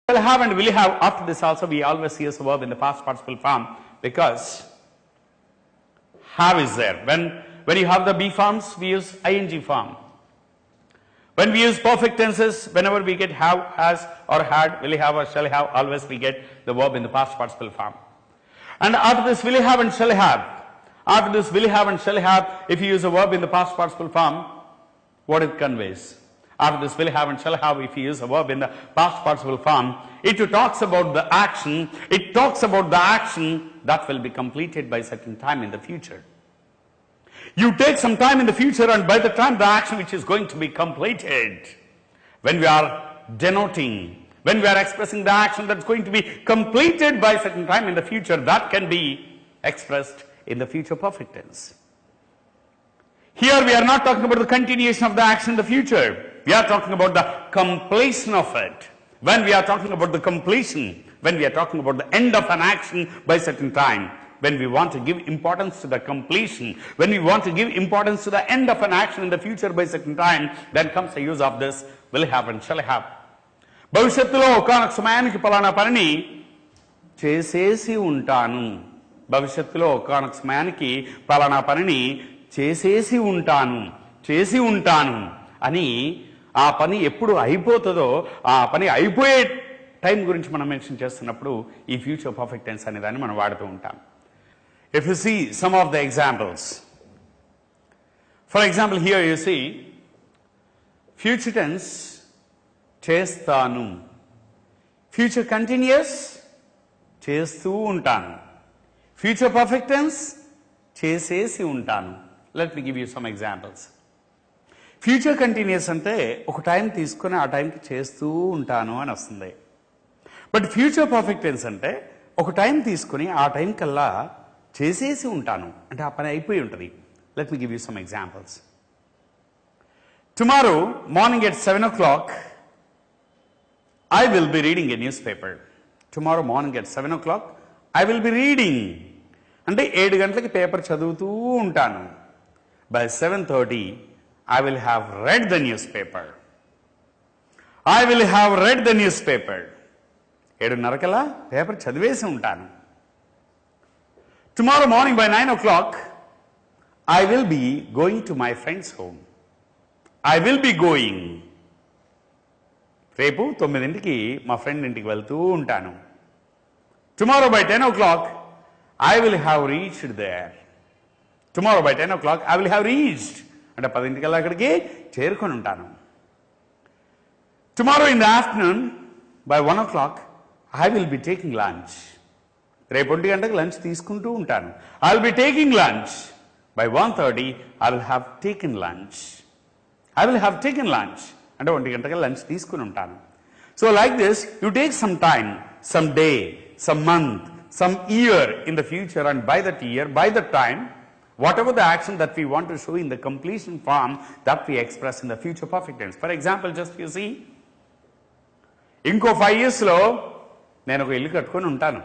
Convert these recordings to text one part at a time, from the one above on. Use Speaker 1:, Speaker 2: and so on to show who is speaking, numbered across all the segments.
Speaker 1: Will have and will have. After this also we always use a verb in the past participle form because have is there. When you have the be forms, we use ing form. When we use perfect tenses, whenever we get have, has or had, will have or shall have, always we get the verb in the past participle form. And after this will have and shall have, after this will have and shall have, if you use a verb in the past participle form, what it conveys? After this will have and shall have, if you use a verb in the past participle form, it talks about the action, it talks about the action that will be completed by certain time in the future. You take some time in the future, and by the time the action which is going to be completed, when we are denoting, when we are expressing the action that's going to be completed by certain time in the future, that can be expressed in the future perfect tense. Here we are not talking about the continuation of the action in the future. We are talking about the completion of it. When we are talking about the completion, when we are talking about the end of an action by certain time, when we want to give importance to the completion, when we want to give importance to the end of an action in the future by certain time, then comes the use of this will have and shall have. భవిష్యత్తులో ఒకానొక సమయానికి పలానా పనిని చేసేసి ఉంటాను. భవిష్యత్తులో ఒకానొక సమయానికి పలానా పనిని చేసేసి ఉంటాను, చేసి ఉంటాను అని ఆ పని ఎప్పుడు అయిపోతుందో ఆ పని అయిపోయే టైం గురించి మనం మెన్షన్ చేస్తున్నప్పుడు ఈ ఫ్యూచర్ పర్ఫెక్ట్ టెన్స్ అనే దాన్ని మనం వాడుతూ ఉంటాం. If you see some of the examples, for example, here you see future tense చేస్తాను, future continuous చేస్తూ ఉంటాను, future perfect tense చేసేసి ఉంటాను. Let me give you some examples. Future continuous అంటే ఒక టైం తీసుకుని ఆ టైంకి చేస్తూ ఉంటాను అని వస్తుంది. బట్ ఫ్యూచర్ పర్ఫెక్ట్ టెన్స్ అంటే ఒక టైం తీసుకుని ఆ టైం కల్లా చేసేసి ఉంటాను అంటే ఆ పని అయిపోయి ఉంటుంది. Let me give you some examples. Tomorrow morning at 7 o'clock I will be reading a newspaper. Tomorrow morning at 7 o'clock I will be reading. అంటే 7 గంటలకి పేపర్ చదువుతూ ఉంటాను. By 7:30 I will have read the newspaper. I will have read the newspaper. 7:30 paper చదివేసి ఉంటాను. Tomorrow morning by 9 o'clock I will be going to my friend's home. I will be going. రేపు 9ంటికి మా friend ఇంటికి వెళ్తూ ఉంటాను. Tomorrow by 10 o'clock I will have reached there. Tomorrow by 10 o'clock I will have reached. అంటే 10ంటికల్లా అక్కడికి చేరుకొని ఉంటాను. Tomorrow in the afternoon by 1 o'clock I will be taking lunch. రేపు 1 గంటకి లంచ్ తీసుకుంటూ ఉంటాను. I will be taking lunch. By 1:30 I will have taken lunch. I will have taken lunch. అంటే 1 గంటకి లంచ్ తీసుకుని ఉంటాను. So like this you take some time, some day, some month, some year in the future, and by that year, by that time, whatever the action that we want to show in the completion form, that we express in the future perfect tense. For example, just you see, ఇంకో 5 years లో నేను ఒక ఇల్లు కట్టుకొని ఉంటాను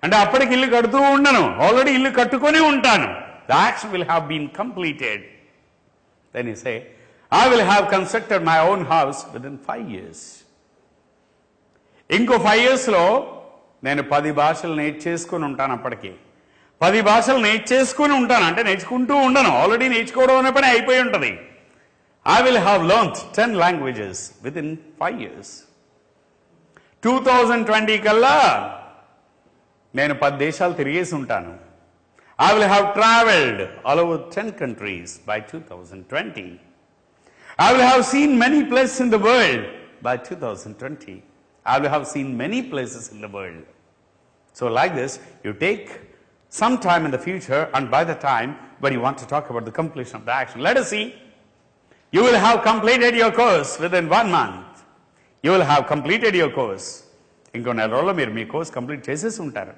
Speaker 1: అంటే అప్పటికి ఇల్లు కడుతూ ఉండను, ఆల్రెడీ ఇల్లు కట్టుకొని ఉంటాను. The action will have been completed. Then you say, I will have constructed my own house within 5 years. ఇంకో 5 years లో నేను 10 భాషలు నేర్చేసుకుని ఉంటాను. అప్పటికి 10 భాషలు నేర్చేసుకుని ఉంటాను అంటే నేర్చుకుంటూ ఉండను, ఆల్రెడీ నేర్చుకోవడం అనే పని అయిపోయి ఉంటుంది. I will have learnt 10 languages within 5 years. 2020 కల్లా నేను 10 దేశాలు తిరిగేసి ఉంటాను. I will have traveled all over 10 countries by 2020. I will have seen many places in the world by 2020. I will have seen many places in the world. So like this, you take some time in the future, and by the time when you want to talk about the completion of the action, let us see, you will have completed your course within 1 month. You will have completed your course. ఇంకో నెల రోజుల్లో మీరు మీ course complete చేసేసి ఉంటారు.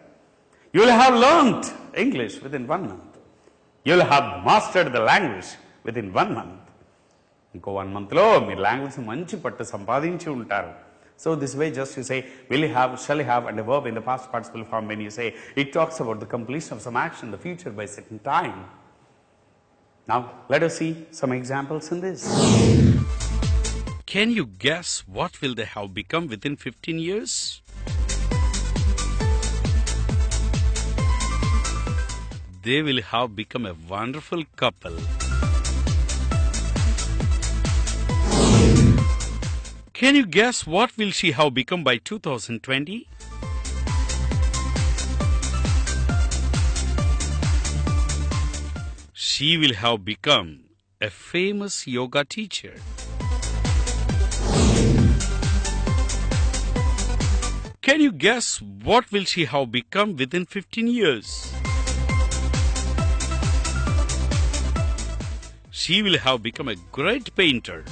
Speaker 1: You will have learnt English within 1 month. You will have mastered the language within 1 month. ఇంకో 1 monthలో మీరు language మంచి పట్టు సంపాదించి ఉంటారు. So this way just you say will have, shall have, and a verb in the past participle form. When you say it talks about the completion of some action in the future by certain time. Now let us see some examples in this.
Speaker 2: Can you guess what will they have become within 15 years?
Speaker 1: they will have become a wonderful couple. Can you guess what will she have become by 2020? She will have become a famous yoga teacher. Can you guess what will she have become within 15 years? She will have become a great painter.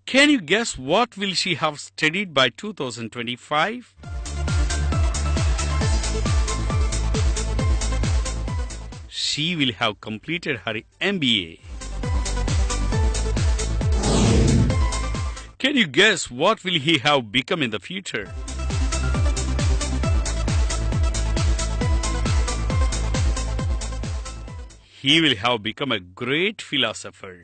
Speaker 1: Can you guess what will she have studied by 2025? She will have completed her MBA. Can you guess what will he have become in the future? He will have become a great philosopher.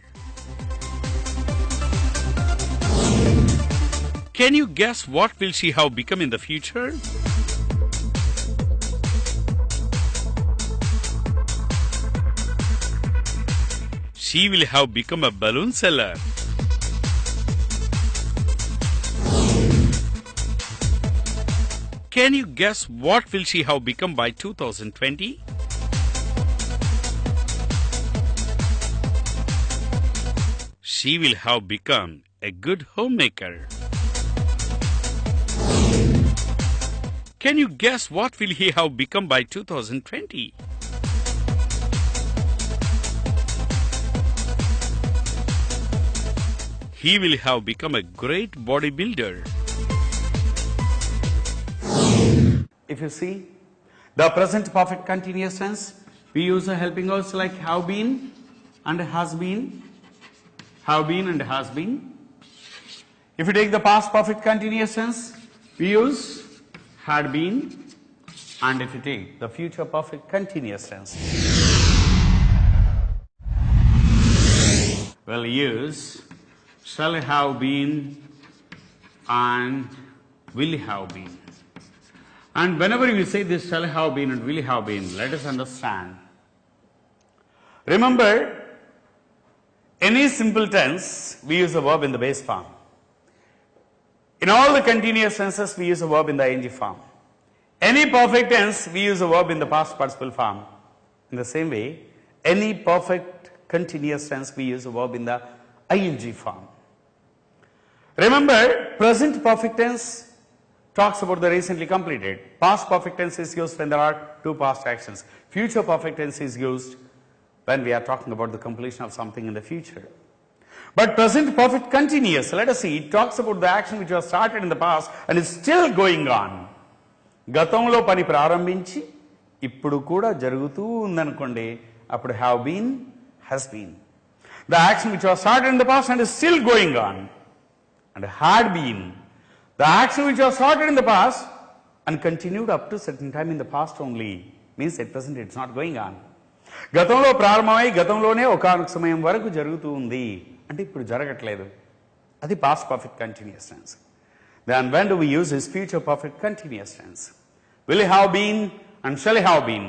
Speaker 1: Can you guess what will she have become in the future? She will have become a balloon seller. Can you guess what will she have become by 2020? She will have become a good homemaker. Can you guess what will he have become by 2020? He will have become a great bodybuilder. If you see the present perfect continuous tense, we use a helping words like have been and has been. Have been and has been. If you take the past perfect continuous tense, we use had been, and if you take the future perfect continuous tense, we'll use shall have been and will have been. And whenever you say this shall have been and will have been, let us understand. Remember, any simple tense, we use a verb in the base form. In all the continuous tenses, we use a verb in the ing form. Any perfect tense, we use a verb in the past participle form. In the same way, any perfect continuous tense, we use a verb in the ing form. Remember, present perfect tense talks about the recently completed. Past perfect tense is used when there are two past actions. Future perfect tense is used when we are talking about the completion of something in the future. But present perfect continuous, let us see, it talks about the action which was started in the past and is still going on. గతంలో పని ప్రారంభించి ఇప్పుడు కూడా జరుగుతూ ఉందనుకోండి, అప్పుడు have been, has been. The action which was started in the past and is still going on. And had been, the action which was started in the past and continued up to certain time in the past only, means at present it's not going on. గతంలో ప్రారంభమై గతంలోనే ఒకానొక సమయం వరకు జరుగుతూ ఉంది అంటే ఇప్పుడు జరగట్లేదు. అది past perfect continuous tense. Then when do we use this future perfect continuous tense? Will have been and shall have been.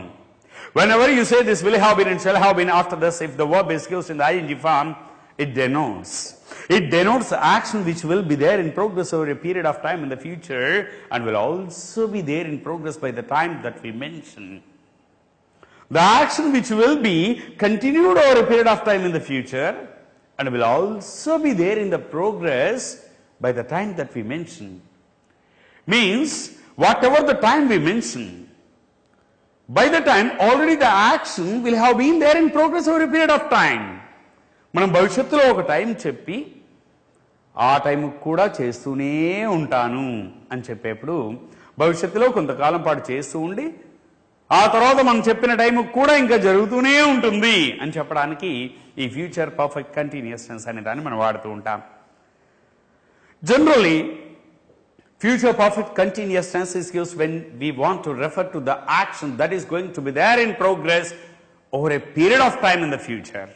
Speaker 1: Whenever you say this will have been and shall have been after this, if the verb is used in the ing form, it denotes the action which will be there in progress over a period of time in the future and will also be there in progress by the time that we mention. The action which will be continued over a period of time in the future and will also be there in the progress by the time that we mention. Means, whatever the time we mention, by the time already the action will have been there in progress over a period of time. మనం భవిష్యత్తులో ఒక time చెప్పి ఆ time కూడా చేస్తూనే ఉంటాను అని చెప్పేప్పుడు భవిష్యత్తులో కొంతకాలం పాటు చేస్తూ ఉండి ఆ తర్వాత మనం చెప్పిన టైం కూడా ఇంకా జరుగుతూనే ఉంటుంది అని చెప్పడానికి ఈ ఫ్యూచర్ పర్ఫెక్ట్ కంటిన్యూస్ టెన్స్ అనే దాన్ని మనం వాడుతూ ఉంటాం. Generally, future perfect continuous tense is used when we want to refer to the action that is going to be there in progress over a period of time in the future.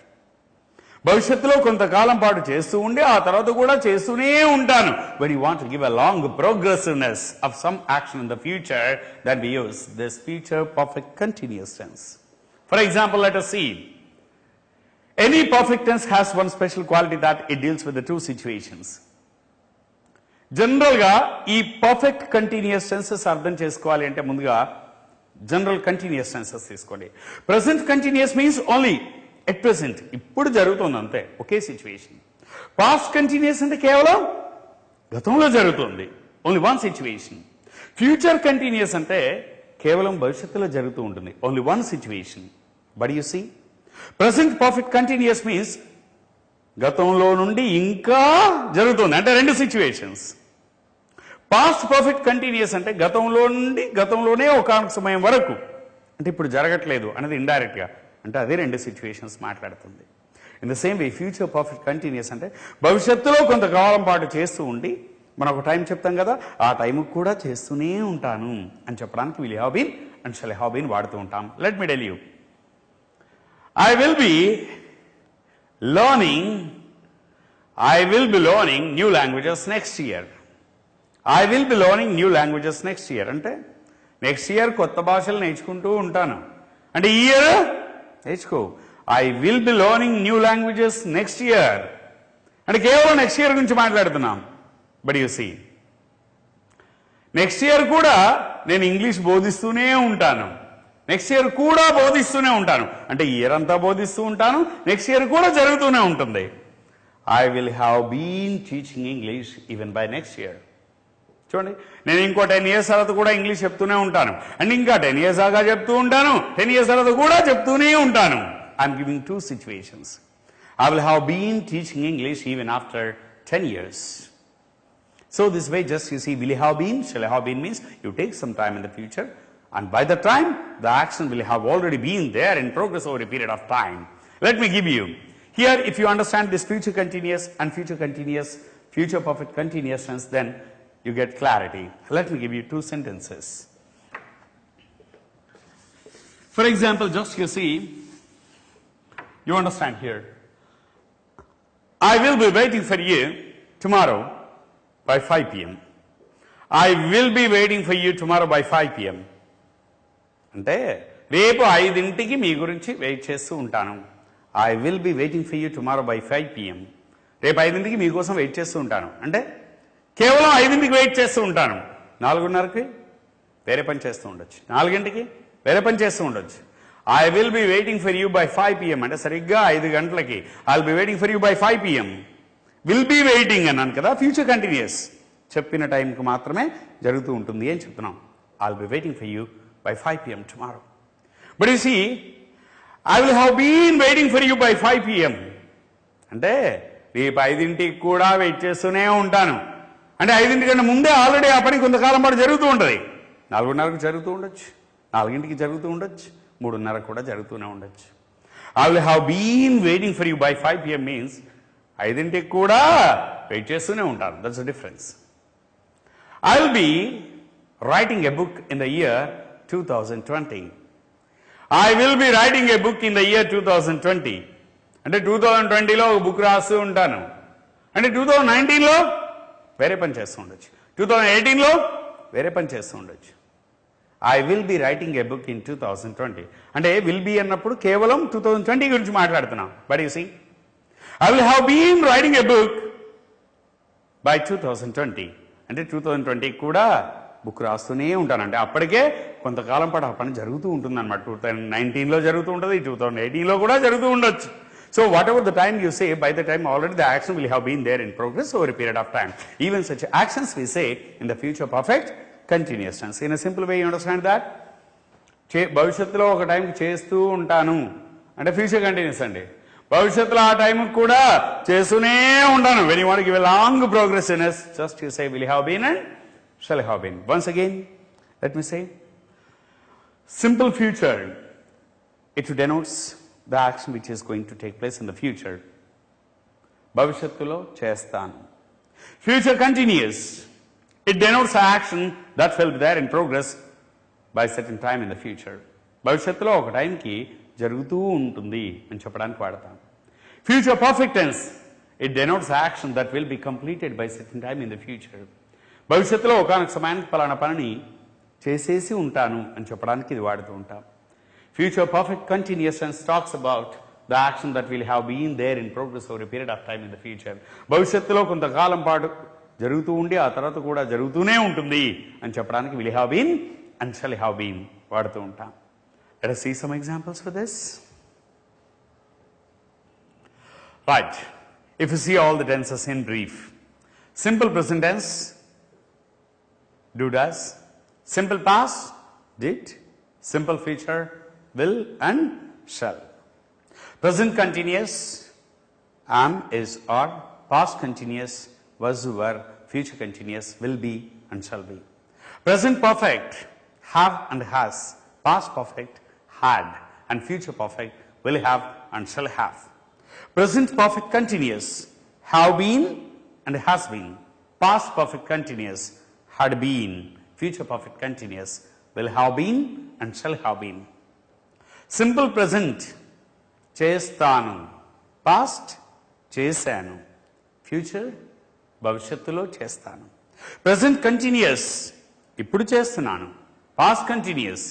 Speaker 1: భవిష్యత్తులో కొంతకాలం పాటు చేస్తూ ఉండి ఆ తర్వాత కూడా చేస్తూనే ఉంటాను. when you want to give a long progressiveness of some action in the future, then we use this future perfect continuous tense. For example, let us see. Any perfect tense has one special quality that it deals with the two situations. General గా ఈ perfect continuous tenses అర్థం చేసుకోవాలి అంటే ముందుగా general continuous tenses తీసుకోండి. Present continuous means only at present, ఇప్పుడు జరుగుతుంది అంతే, ఒకే సిచ్యువేషన్. పాస్ట్ కంటిన్యూస్ అంటే కేవలం గతంలో జరుగుతుంది, only one situation. Future continuous అంటే కేవలం భవిష్యత్తులో జరుగుతూ ఉంటుంది, only one situation. But you see, present perfect continuous means గతంలో నుండి ఇంకా జరుగుతుంది, అంటే రెండు సిచ్యువేషన్స్. పాస్ట్ పర్ఫెక్ట్ కంటిన్యూస్ అంటే గతంలో నుండి గతంలోనే ఒకానొక సమయం వరకు, అంటే ఇప్పుడు జరగట్లేదు అనేది ఇండైరెక్ట్ గా, అంటే అదే రెండు సిచ్యువేషన్స్ మాట్లాడుతుంది. In the same way future perfect continuous అంటే భవిష్యత్తులో కొంతకాలం పాటు చేస్తూ ఉండి, మనం ఒక టైం చెప్తాం కదా, ఆ టైంకి కూడా చేస్తూనే ఉంటాను అని చెప్పడానికి will have been and shall have been వాడుతూ ఉంటాం. Let me tell you, I will be learning new languages next year. I will be learning new languages next year అంటే నెక్స్ట్ ఇయర్ కొత్త భాషలు నేర్చుకుంటూ ఉంటాను, అంటే ఈ ఇయర్ నేర్చుకో. I will be learning new languages next year అంటే కేవలం నెక్స్ట్ ఇయర్ గురించి మాట్లాడుతున్నాం. But you see, next year కూడా నేను ఇంగ్లీష్ బోధిస్తూనే ఉంటాను, నెక్స్ట్ ఇయర్ కూడా బోధిస్తూనే ఉంటాను, అంటే ఇయర్ అంతా బోధిస్తూ ఉంటాను, నెక్స్ట్ ఇయర్ కూడా జరుగుతూనే ఉంటుంది. I will have been teaching English even by next year. చూడండి, నేను ఇంకో 10 years తర్వాత కూడా ఇంగ్లీష్ చెప్తూనే ఉంటాను, అండ్ ఇంకా 10 years దాకా చెప్తూ ఉంటాను, 10 years తర్వాత కూడా చెప్తూనే ఉంటాను. I'm giving two situations. I will have been teaching English even after 10 years. So this way, just you see, will have been, shall have been means you take some time in the future, and by the time the action will have already been there in progress over a period of time. Let me give you here, if you understand this future continuous and future continuous, future perfect continuous tense, then you get clarity. Let me give you two sentences. For example, just you see, you understand here, I will be waiting for you tomorrow by 5 p.m. I will be waiting for you tomorrow by 5 p.m. అంటే రేపు 5ంటికి మీ గురించి wait చేస్తూ ఉంటాను. I will be waiting for you tomorrow by 5 p.m. రేపు 5ంటికి మీకోసం wait చేస్తూ ఉంటాను, అంటే కేవలం 5ంటికి వెయిట్ చేస్తూ ఉంటాను. 4:30కి వేరే పని చేస్తూ ఉండొచ్చు, 4ంటికి వేరే పని చేస్తూ ఉండొచ్చు. I will be waiting for you by 5 p.m. అంటే సరిగ్గా 5 గంటలకి I'll be waiting for you by 5 p.m. Will be waiting అన్నాను కదా, ఫ్యూచర్ కంటిన్యూస్, చెప్పిన టైంకి మాత్రమే జరుగుతూ ఉంటుంది అని చెప్తున్నాం. I'll be waiting for you by 5 p.m. Tomorrow. But you see, I will have been waiting for you by 5 p.m. అంటే రేపు 5ంటికి కూడా వెయిట్ చేస్తూనే ఉంటాను, అంటే 5ంటికంటే ముందే ఆల్రెడీ ఆ పని కొంతకాలం పాటు జరుగుతూ ఉంటుంది. 4:30కు జరుగుతూ ఉండొచ్చు, 4ంటికి జరుగుతూ ఉండొచ్చు, 3:30 కూడా జరుగుతూనే ఉండొచ్చు. I will have been waiting for you by 5 p.m. Means 5ంటికి కూడా వెయిట్ చేస్తూనే ఉంటాను. That's the difference. I will be writing a book in the year 2020. I will be writing a book in the year 2020 అంటే 2020లో ఒక book రాస్తూ ఉంటాను, అంటే 2019లో వేరే పని చేస్తూ ఉండొచ్చు, 2018లో వేరే పని చేస్తూ ఉండొచ్చు. I will be writing a book in 2020 అంటే విల్ బి అన్నప్పుడు కేవలం 2020 గురించి మాట్లాడుతున్నాం. But you see, I will have been writing a book by 2020 అంటే 2020 కూడా బుక్ రాస్తూనే ఉంటాను, అంటే అప్పటికే కొంతకాలం పాటు ఆ పని జరుగుతూ ఉంటుంది అనమాట. 2019లో జరుగుతూ ఉంటుంది, 2018లో కూడా జరుగుతూ ఉండొచ్చు. So whatever the time you say, by the time already the action will have been there in progress over a period of time. Even such actions we say in the future perfect continuous tense. In a simple way you understand that. భవిష్యత్తులో ఒక టైంకి చేస్తూ ఉంటాను అంటే future continuous అండి. భవిష్యత్తులో ఆ టైంకి కూడా చేస్తూనే ఉంటాను. When you want to give a long progressiveness, just you say will have been and shall have been. Once again, let me say, simple future, it denotes the action which is going to take place in the future. Bhavishyattulo chestanu. Future continuous, it denotes the action that will be there in progress by certain time in the future. Bhavishyattulo oka time ki jarugutu untundi ani cheppadaniki vaadtam. Future perfect tense, it denotes action that will be completed by certain time in the future. భవిష్యత్తులో ఒకానొక సమయానికి పలానా పనిని చేసేసి ఉంటాను అని చెప్పడానికి ఇది వాడుతూ ఉంటాం. Future perfect continuous tense talks about the action that will have been there in progress over a period of time in the future. భవిష్యత్తులో కొంతకాలం పాటు జరుగుతూ ఉండి ఆ తర్వాత కూడా జరుగుతూనే ఉంటుంది అని చెప్పడానికి will have been and shall have been వాడుతూ ఉంటాం. Let us see some examples for this. Right. If you see all the tenses in brief. Simple present tense, do, does. Simple past, did. Simple future, will and shall. Present continuous, am, is, are. Past continuous, was, were. Future continuous, will be and shall be. Present perfect, have and has. Past perfect, had. And future perfect, will have and shall have. Present perfect continuous, have been and has been. Past perfect continuous, had been. Future perfect continuous, will have been and shall have been. Simple present, చేస్తాను. Past, చేశాను. Future, భవిష్యత్తులో చేస్తాను. Present continuous, ఇప్పుడు చేస్తున్నాను. Past continuous,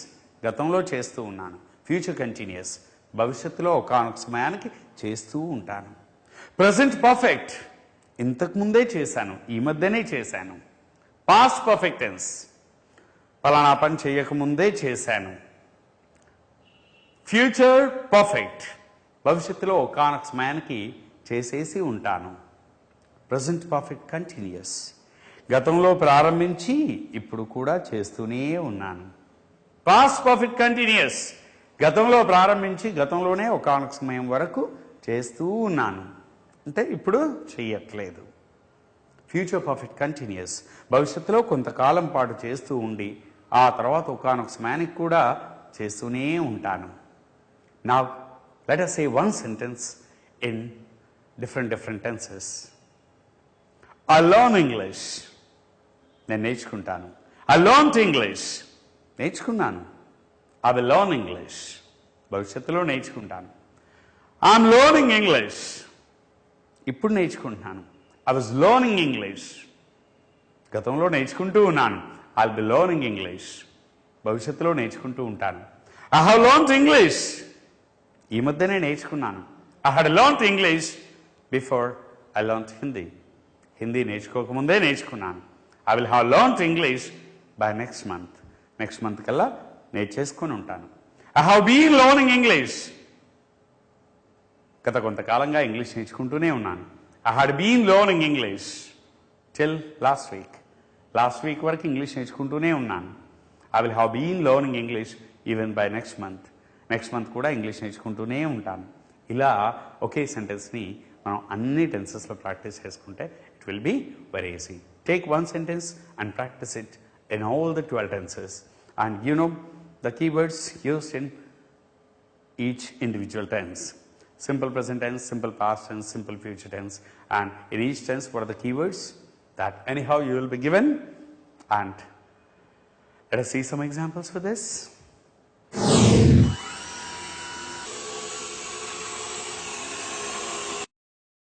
Speaker 1: గతంలో చేస్తూ ఉన్నాను. Future continuous, భవిష్యత్తులో ఒకానొక సమయానికి చేస్తూ ఉంటాను. Present perfect, ఇంతకుముందే చేశాను, ఈ మధ్యనే చేశాను. Past perfect tense, పలానా పని చేయకముందే చేశాను. Future perfect, భవిష్యత్తులో ఒకానొక సమయానికి చేసేసి ఉంటాను. Present perfect continuous, గతంలో ప్రారంభించి ఇప్పుడు కూడా చేస్తూనే ఉన్నాను. Past perfect continuous, గతంలో ప్రారంభించి గతంలోనే ఒకానొక సమయం వరకు చేస్తూ ఉన్నాను, అంటే ఇప్పుడు చెయ్యట్లేదు. Future perfect continuous, భవిష్యత్తులో కొంతకాలం పాటు చేస్తూ ఉండి ఆ తర్వాత ఒకానొక సమయానికి కూడా చేస్తూనే ఉంటాను. Now let us say one sentence in different tenses. I learn English, నేను నేర్చుకుంటాను. I learned English, నేర్చుకున్నాను. I will learn English, భవిష్యత్తులో నేర్చుకుంటాను. I am learning English, ఇప్పుడు నేర్చుకుంటున్నాను. I was learning English, గతంలో నేర్చుకుంటూ ఉన్నాను. I'll be learning English, భవిష్యత్తులో నేర్చుకుంటూ ఉంటాను. I have learned English, ఈ మధ్యనే నేర్చుకున్నాను. I had learned English before I learned Hindi, Hindi నేర్చుకోకముందే నేర్చుకున్నాను. I will have learned English by next month, next month కల్లా నేర్చేసుకొని ఉంటాను. I have been learning English, గత కొంతకాలంగా ఇంగ్లీష్ నేర్చుకుంటూనే ఉన్నాను. I had been learning English till last week, last week వరకు English నేర్చుకుంటూనే ఉన్నాను. I will have been learning English even by next month, next month కూడా English నేర్చుకుంటూనే ఉంటాను. ఇలా ఒకే సెంటెన్స్ని మనం అన్ని టెన్సెస్లో ప్రాక్టీస్ చేసుకుంటే it will be very easy. Take one sentence and practice it in all the 12 tenses, and you know the keywords used in each individual tense. Simple present tense, simple past tense, simple future tense, and in each tense what are the keywords that anyhow you will be given. And let us see some examples for this.